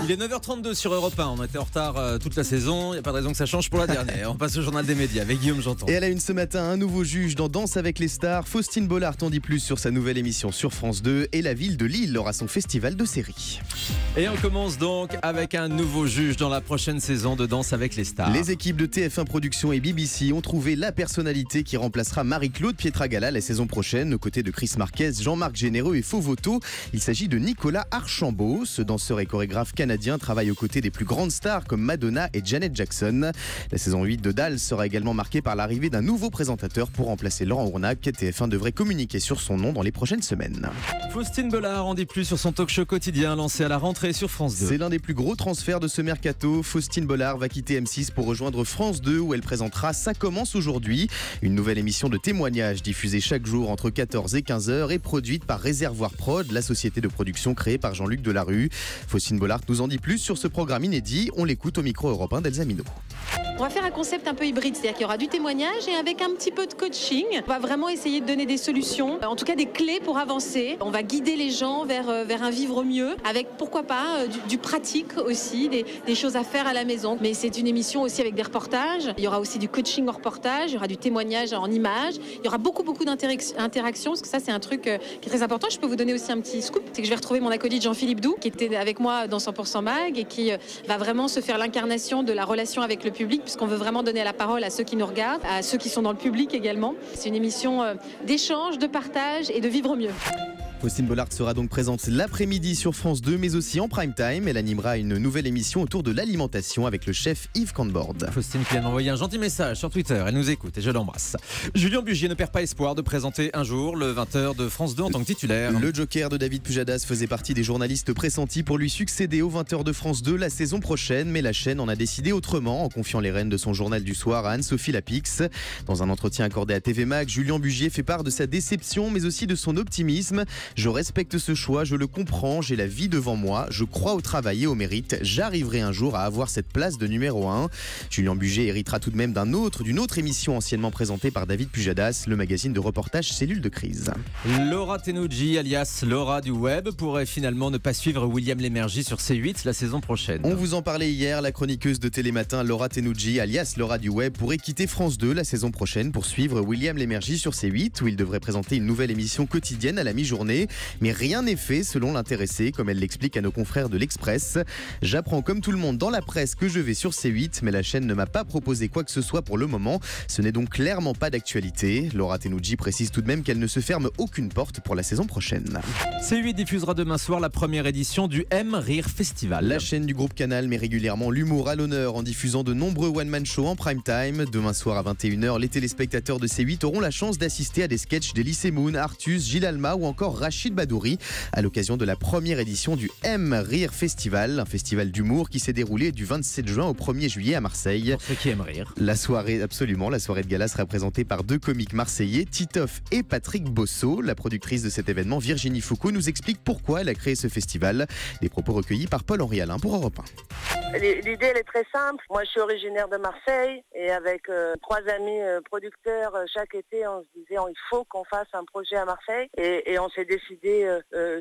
Il est 9h32 sur Europe 1. On était en retard toute la saison. Il n'y a pas de raison que ça change pour la dernière. On passe au journal des médias avec Guillaume Janton. Et à la une ce matin, un nouveau juge dans Danse avec les stars. Faustine Bollard en dit plus sur sa nouvelle émission sur France 2. Et la ville de Lille aura son festival de séries. Et on commence donc avec un nouveau juge dans la prochaine saison de Danse avec les stars. Les équipes de TF1 Productions et BBC ont trouvé la personnalité qui remplacera Marie-Claude Pietragala la saison prochaine, aux côtés de Chris Marquez, Jean-Marc Généreux et Faux Voto. Il s'agit de Nicolas Archambault. Ce danseur et chorégraphe canadien travaille aux côtés des plus grandes stars comme Madonna et Janet Jackson. La saison 8 de Dalles sera également marquée par l'arrivée d'un nouveau présentateur pour remplacer Laurent Ournac. TF1 devrait communiquer sur son nom dans les prochaines semaines. Faustine Bollard en dit plus sur son talk-show quotidien lancé à la rentrée sur France 2. C'est l'un des plus gros transferts de ce mercato. Faustine Bollard va quitter M6 pour rejoindre France 2 où elle présentera Ça commence aujourd'hui, une nouvelle émission de témoignages diffusée chaque jour entre 14 et 15h et produite par Réservoir Prod, la société de production créée par Jean-Luc Delarue. Faustine Bollard nous en dit plus sur ce programme inédit. On l'écoute au micro européen d'Elsa Minot. On va faire un concept un peu hybride, c'est-à-dire qu'il y aura du témoignage et avec un petit peu de coaching. On va vraiment essayer de donner des solutions, en tout cas des clés pour avancer. On va guider les gens vers un vivre mieux, avec pourquoi pas du pratique aussi, des choses à faire à la maison. Mais c'est une émission aussi avec des reportages. Il y aura aussi du coaching en reportage, il y aura du témoignage en images. Il y aura beaucoup d'interactions, parce que ça c'est un truc qui est très important. Je peux vous donner aussi un petit scoop, c'est que je vais retrouver mon acolyte Jean-Philippe Doux, qui était avec moi dans 100% Mag et qui va vraiment se faire l'incarnation de la relation avec le public, puisqu'on veut vraiment donner la parole à ceux qui nous regardent, à ceux qui sont dans le public également. C'est une émission d'échange, de partage et de vivre mieux. Faustine Bollard sera donc présente l'après-midi sur France 2, mais aussi en prime time. Elle animera une nouvelle émission autour de l'alimentation avec le chef Yves Camborde. Faustine qui vient d'envoyer un gentil message sur Twitter. Elle nous écoute et je l'embrasse. Julien Bugier ne perd pas espoir de présenter un jour le 20h de France 2 en tant que titulaire. Le joker de David Pujadas faisait partie des journalistes pressentis pour lui succéder au 20h de France 2 la saison prochaine, mais la chaîne en a décidé autrement en confiant les rênes de son journal du soir à Anne-Sophie Lapix. Dans un entretien accordé à TV Mag, Julien Bugier fait part de sa déception, mais aussi de son optimisme. Je respecte ce choix, je le comprends, j'ai la vie devant moi, je crois au travail et au mérite, j'arriverai un jour à avoir cette place de numéro 1. Julien Bugier héritera tout de même d'une autre émission anciennement présentée par David Pujadas, le magazine de reportage Cellule de crise. Laura Tenoudji, alias Laura du web, pourrait finalement ne pas suivre William Lémergie sur C8 la saison prochaine. On vous en parlait hier, la chroniqueuse de Télématin Laura Tenoudji, alias Laura du web, pourrait quitter France 2 la saison prochaine pour suivre William Lémergie sur C8, où il devrait présenter une nouvelle émission quotidienne à la mi-journée. Mais rien n'est fait selon l'intéressée, comme elle l'explique à nos confrères de l'Express. J'apprends comme tout le monde dans la presse que je vais sur C8, mais la chaîne ne m'a pas proposé quoi que ce soit pour le moment. Ce n'est donc clairement pas d'actualité. Laura Tenoudji précise tout de même qu'elle ne se ferme aucune porte pour la saison prochaine. C8 diffusera demain soir la première édition du M Rire Festival. La chaîne du groupe Canal met régulièrement l'humour à l'honneur en diffusant de nombreux one-man shows en prime time. Demain soir à 21h, les téléspectateurs de C8 auront la chance d'assister à des sketchs d'Elie Semoun, Artus, Gilles Alma ou encore Rachid Badouri à l'occasion de la première édition du M Rire Festival, un festival d'humour qui s'est déroulé du 27 juin au 1er juillet à Marseille. Pour ceux qui aiment rire. La soirée de gala sera présentée par deux comiques marseillais, Titoff et Patrick Bosso. La productrice de cet événement, Virginie Foucault, nous explique pourquoi elle a créé ce festival. Des propos recueillis par Paul-Henri Alain pour Europe 1. L'idée, elle est très simple. Moi, je suis originaire de Marseille et avec trois amis producteurs, chaque été, on se disait il faut qu'on fasse un projet à Marseille et on s'est décidé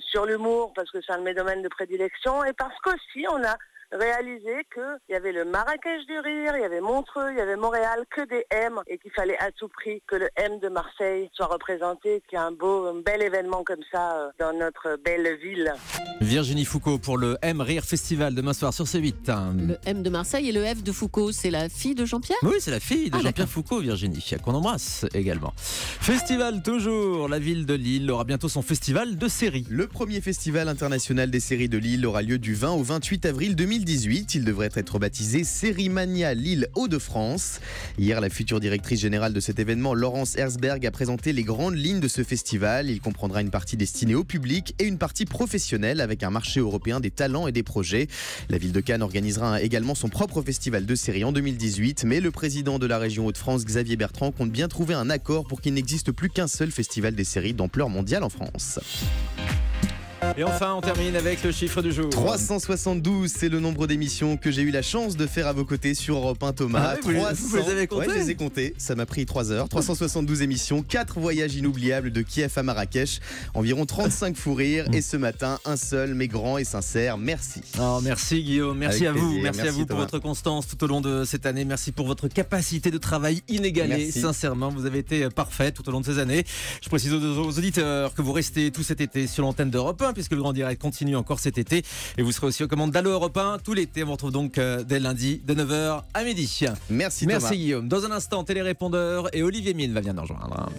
sur l'humour parce que c'est un de mes domaines de prédilection et parce qu'aussi on a réalisé qu'il y avait le Marrakech du Rire, il y avait Montreux, il y avait Montréal, que des M et qu'il fallait à tout prix que le M de Marseille soit représenté, qu'il y ait un bel événement comme ça dans notre belle ville. Virginie Foucault pour le M Rire Festival demain soir sur C8. Le M de Marseille et le F de Foucault, c'est la fille de Jean-Pierre ? Oui, c'est la fille de Jean-Pierre d'accord. Foucault, Virginie, qu'on embrasse également. Festival toujours, la ville de Lille aura bientôt son festival de séries. Le premier festival international des séries de Lille aura lieu du 20 au 28 avril 2018. Il devrait être baptisé Sérimania Lille Hauts-de-France. Hier, la future directrice générale de cet événement, Laurence Herzberg, a présenté les grandes lignes de ce festival. Il comprendra une partie destinée au public et une partie professionnelle avec un marché européen des talents et des projets. La ville de Cannes organisera également son propre festival de séries en 2018, mais le président de la région Hauts-de-France, Xavier Bertrand, compte bien trouver un accord pour qu'il n'existe plus qu'un seul festival des séries d'ampleur mondiale en France. Et enfin, on termine avec le chiffre du jour. 372, c'est le nombre d'émissions que j'ai eu la chance de faire à vos côtés sur Europe 1, Thomas. Ah oui, vous les avez comptés? Ouais, je les ai comptés. Ça m'a pris 3 heures. 372 émissions, 4 voyages inoubliables de Kiev à Marrakech, environ 35 fous rires. Et ce matin, un seul, mais grand et sincère. Merci. Oh, merci Guillaume, merci Avec à vous. plaisir. Merci à vous pour Thomas. votre constance tout au long de cette année. Merci pour votre capacité de travail inégalée. Merci. Sincèrement, vous avez été parfait tout au long de ces années. Je précise aux auditeurs que vous restez tout cet été sur l'antenne d'Europe 1 puisque le Grand Direct continue encore cet été. Et vous serez aussi aux commandes d'Allo Europe 1 tout l'été. On vous retrouve donc dès lundi de 9h à midi. Merci Thomas. Merci Guillaume. Dans un instant, télérépondeur et Olivier Mine va venir nous rejoindre.